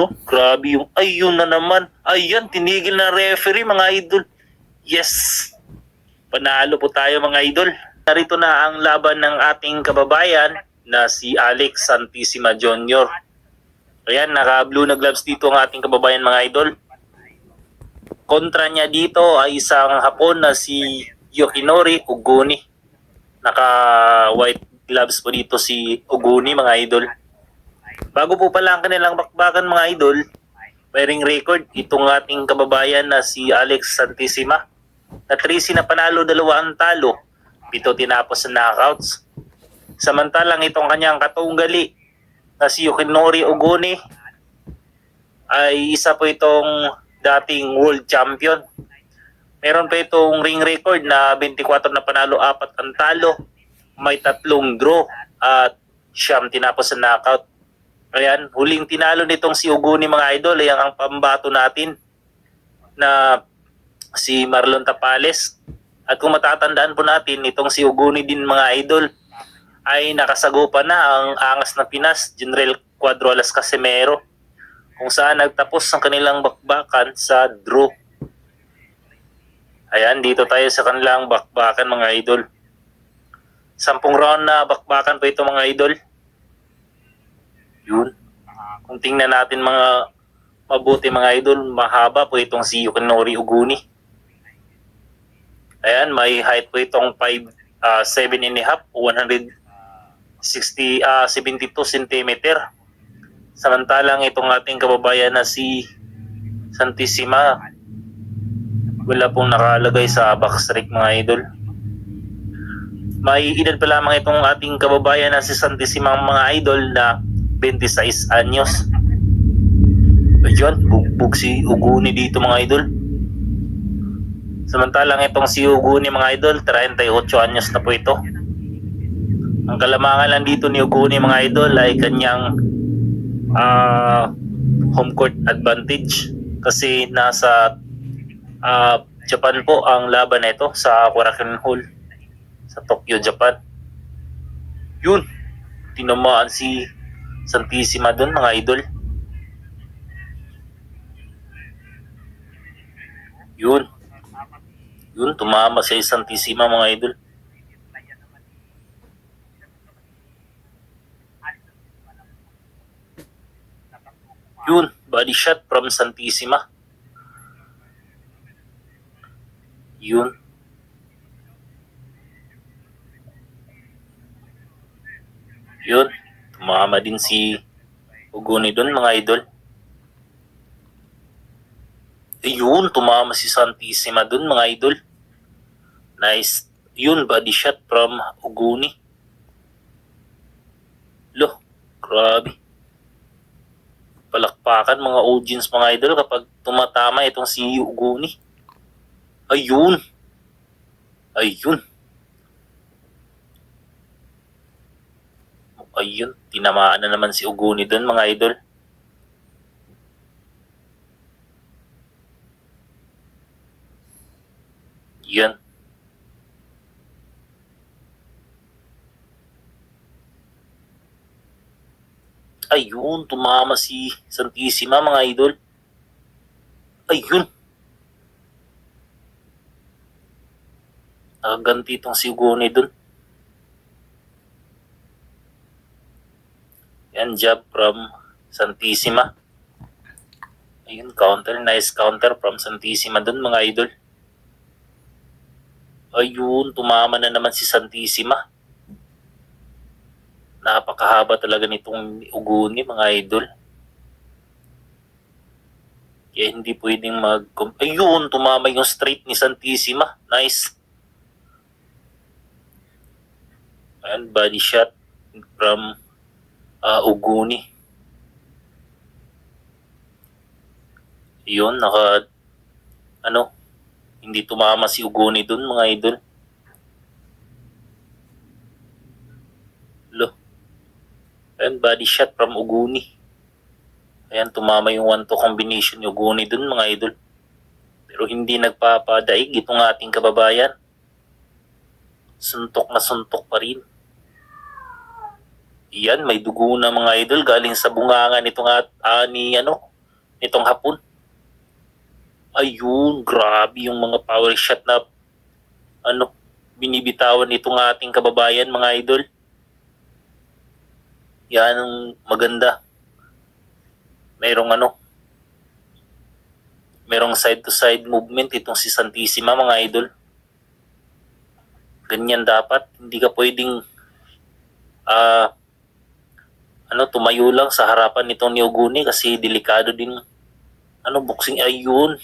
No? Grabe yung, ayun na naman. Ayan, tinigil na referee mga idol. Yes! Panalo po tayo mga idol. Narito na ang laban ng ating kababayan na si Alex Santissima Jr. Ayan, naka-blue na gloves dito ang ating kababayan mga idol. Kontra niya dito ay isang Hapon na si Yoshinori Oguni. Naka-white gloves po dito si Oguni mga idol. Bago po pala ang kanilang bakbakan mga idol, may ring record itong ating kababayan na si Alex Santissima. Na 13 na panalo, 2 ang talo, 7 tinapos sa knockouts. Samantalang itong kanyang katunggali na si Yoshinori Oguni ay isa po itong dating world champion. Meron pa itong ring record na 24 na panalo, 4 ang talo, may 3 draw at siyam tinapos sa knockout. Ayan, huling tinalo nitong si Oguni mga idol ay ang pambato natin na si Marlon Tapales. At kung matatandaan po natin, itong si Oguni din mga idol ay nakasagupa na ang angas na Pinas, General Cuadro Alas Casimero, kung saan nagtapos ang kanilang bakbakan sa draw. Ayan, dito tayo sa kanilang bakbakan mga idol. 10 round na bakbakan po ito mga idol. Yun. Kung tingnan natin mga mabuti mga idol, mahaba po itong si Yoshinori Oguni. Ayan, may height po itong 7.5, 72 cm. Samantalang itong ating kababayan na si Santissima, wala pong nakalagay sa backstreak mga idol. May edad pa lamang itong ating kababayan na si Santissima mga idol na 26 anyos. Ayun, bugbog si Oguni dito mga idol. Samantalang itong si Oguni mga idol, 38 anyos na po ito. Ang kalamangan lang dito ni Oguni mga idol ay kanyang home court advantage. Kasi nasa Japan po ang laban na ito sa Korakuen Hall sa Tokyo, Japan. Yun, tinamaan si Santissima dun mga idol. Yun, tumama sa Santissima mga idol. Yun, body shot from Santissima. Yun. Yun, tumama din si Oguni dun mga idol. Ayun, tumama si Santissima dun mga idol. Nice. Yun, body shot from Oguni. Loh, grabe. Palakpakan mga audience mga idol kapag tumatama itong si Oguni. Ayun. Ayun, tinamaan na naman si Oguni dun mga idol. Yan. Ayun, tumama si Santissima mga idol. Ayun. Nakaganti itong si Oguni dun. Yan, jab from Santissima. Ayun, counter. Nice counter from Santissima dun mga idol. Ayun, tumama na naman si Santissima. Napakahaba talaga nitong Oguni mga idol. Kaya hindi pwedeng ayun, tumama yung straight ni Santissima. Nice. Ayan, body shot from Oguni. Yun, hindi tumama si Oguni dun mga idol. Ayan, body shot from Oguni. Ayan, tumama yung 1-2 combination ni Oguni dun mga idol. Pero hindi nagpapadaig itong ating kababayan. Suntok na suntok pa rin. Yan, may dugo na mga idol galing sa bungangan nitong nitong hapon. Ayun, grabe yung mga power shot na binibitawan nitong ating kababayan, mga idol. Yan ang maganda. Merong side to side movement itong si Santissima, mga idol. Ganyan dapat. Hindi ka pwedeng tumayo lang sa harapan nitong ni Oguni kasi delikado din boxing. Ayun,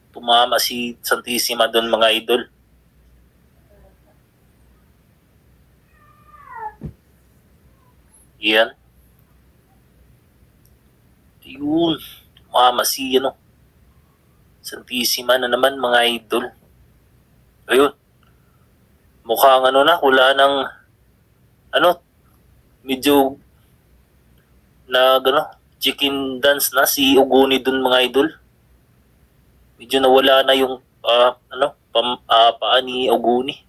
tumama si Santissima doon, mga idol. Yan. Ayun, tumama si Santissima na naman, mga idol. Ayun, mukhang wala ng medyo chicken dance na si Oguni dun, mga idol. Medyo nawala na yung paa ni Oguni.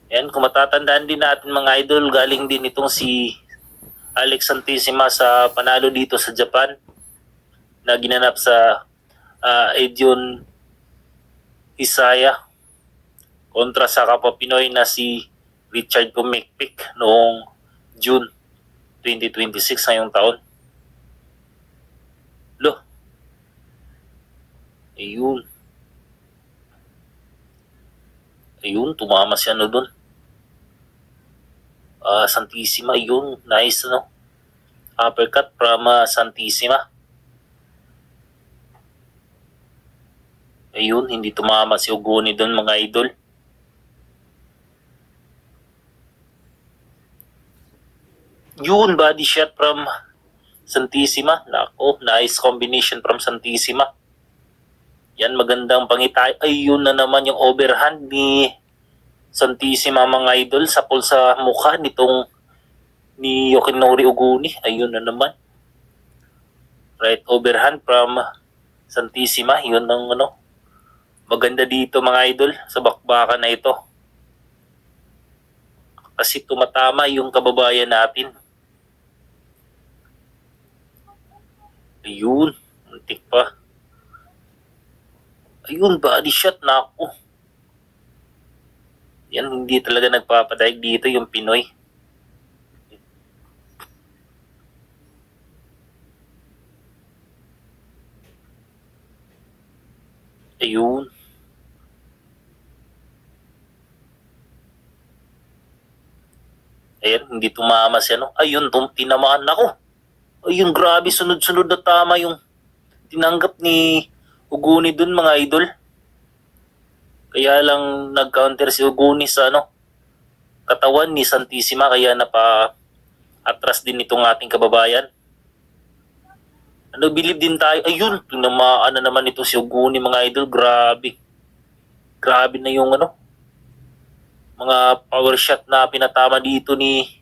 Yan, kung matatandaan din natin, mga idol, galing din itong si Alex Santissima sa panalo dito sa Japan na ginanap sa Edion Hisaya kontra sa kapwa Pinoy na si Richard Pumikpik noong June 2026 ngayong taon. Ayun, tumama siya doon. Santissima, yun, nice uppercut from Santissima. Ayun, hindi tumama si Oguni doon, mga idol. Yun, body shot from Santissima. Nako, nice combination from Santissima. Yan, magandang pangitay. Ayun na naman yung overhand ni Santissima, mga idol, sa pulsa mukha nitong ni Yokinori Oguni. Ayun na naman. Right overhand from Santissima. Yun ang maganda dito, mga idol, sa bakbakan na ito. Kasi tumatama yung kababayan natin. Ayun, antik pa. Ayun, body shot na ako. Yan, hindi talaga nagpapadaig dito yung Pinoy. Ayun. Ayan, hindi tumama siya, Ayun, tinamaan ako. Ayun, grabe, sunod-sunod na tama yung tinanggap ni Oguni dun, mga idol. Kaya lang nag-counter si Oguni sa katawan ni Santissima, kaya atras din itong ating kababayan. Bilib din tayo. Ayun, tinamaan na naman ito si Oguni, mga idol. Grabe. Grabe na yung mga power shot na pinatama dito ni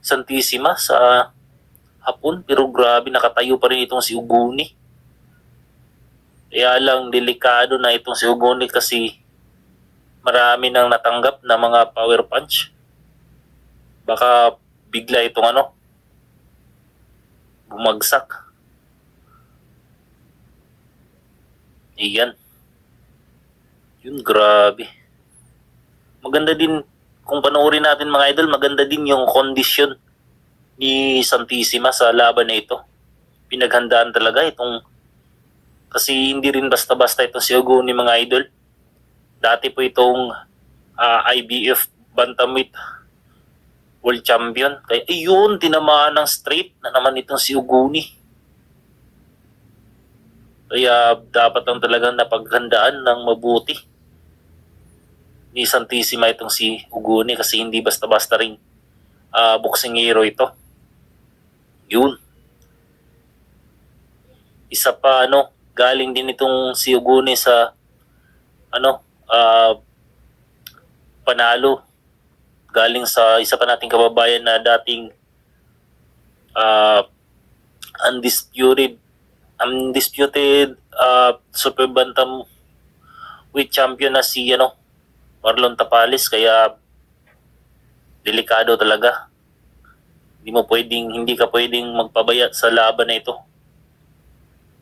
Santissima sa hapon. Pero grabe, nakatayo pa rin itong si Oguni. Kaya lang delikado na itong si Oguni kasi marami nang natanggap na mga power punch. Baka bigla itong bumagsak. Iyan. Yun, grabe. Maganda din, kung panoorin natin, mga idol, maganda din yung kondisyon ni Santissima sa laban na ito. Pinaghandaan talaga kasi hindi rin basta-basta itong si Oguni, mga idol. Dati po itong IBF Bantamweight World Champion. Kaya ayun, tinamaan ng straight na naman itong si Oguni. Kaya dapat lang talagang napaghandaan ng mabuti ni Santissima itong si Oguni kasi hindi basta-basta ring boxing hero ito. Yun. Isa pa galing din itong si Oguni sa panalo galing sa isa pa nating kababayan na dating undisputed super bantamweight champion na si Marlon Tapales. Kaya delikado talaga. Hindi ka pwedeng magpabaya sa laban na ito.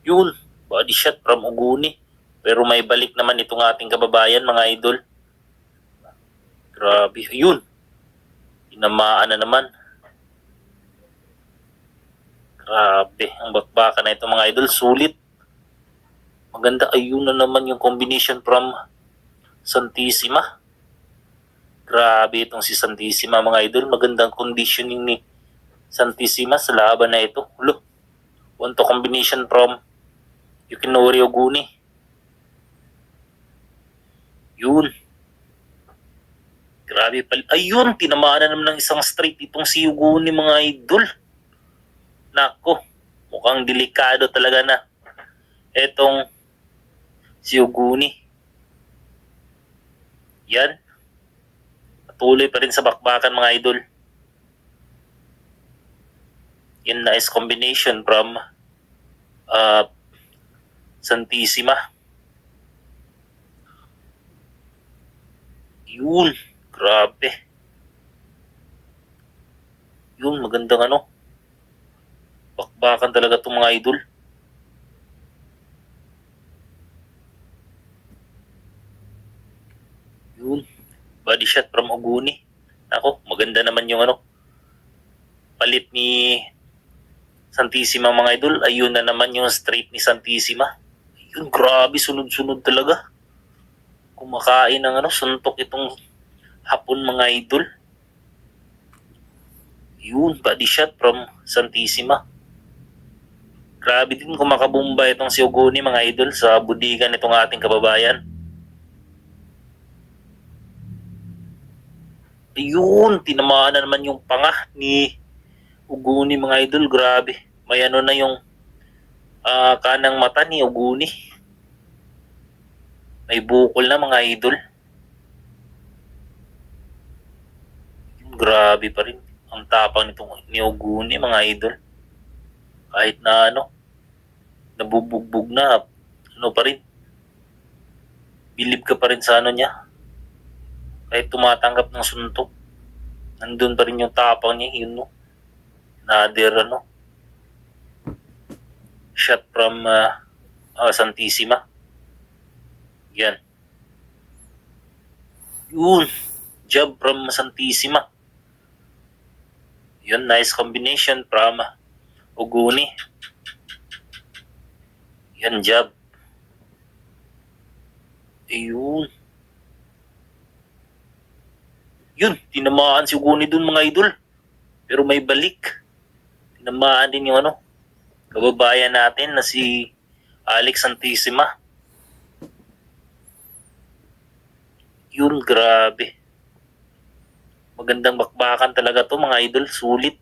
Yun, body shot from Uguni. Pero may balik naman itong ating kababayan, mga idol. Grabe, yun. Tinamaan na naman. Grabe, ang bakbakan na ito mga idol, sulit. Maganda, ayun na naman yung combination from Santissima. Grabe itong si Santissima mga idol, magandang conditioning ni Santissima sa laban na ito. Ulo, one to combination from Yukinori Oguni. Yun. Grabe pala. Ayun, tinamaan na naman ng isang straight itong si Oguni mga idol. Nako, mukhang delikado talaga na etong si Oguni. Yan. Patuloy pa rin sa bakbakan mga idol. Yan, nice combination from Santissima. Yun, grabe. Yun, magandang ano. Bakbakan talaga itong mga idol. Yun, body shot from Oguni. Ako, maganda naman yung ano. Palit ni Santissima mga idol. Ayun na naman yung straight ni Santissima. Yun, grabe, sunod-sunod talaga. Kumakain ng ano, suntok itong hapon mga idol. Yun, body shot from Santissima. Grabe din kumakabumba itong si Oguni mga idol sa budigan itong ating kababayan. Ayun, tinamaan na naman yung panga ni Oguni mga idol. Grabe, may ano na yung kanang mata ni Oguni. May bukol na mga idol. Grabe pa rin ang tapang nitong ni Oguni mga idol. Kahit na ano, nabubugbog na, ano pa rin. Believe ka pa rin sa ano niya. Kahit tumatanggap ng suntok, nandun pa rin yung tapang niya, yun no. Another ano, shot from Santissima. Yan. Yun, jab from Santissima. Yun, nice combination from Oguni. Yan, jab. Ayun. Yun, tinamaan si Oguni dun mga idol. Pero may balik. Tinamaan din yung ano, kababayan natin na si Alex Santissima. Yun, grabe. Magandang bakbakan talaga to mga idol. Sulit.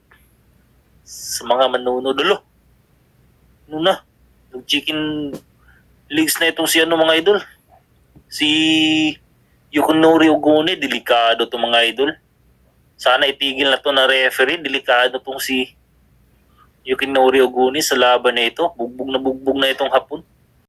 Sa mga manunod. Ano na? Nag-chicken legs na itong si ano mga idol. Si Yukinori Oguni. Delikado to mga idol. Sana itigil na to na referee. Delikado tong si Yukinori Oguni sa laban na ito. Bugbog na itong hapon.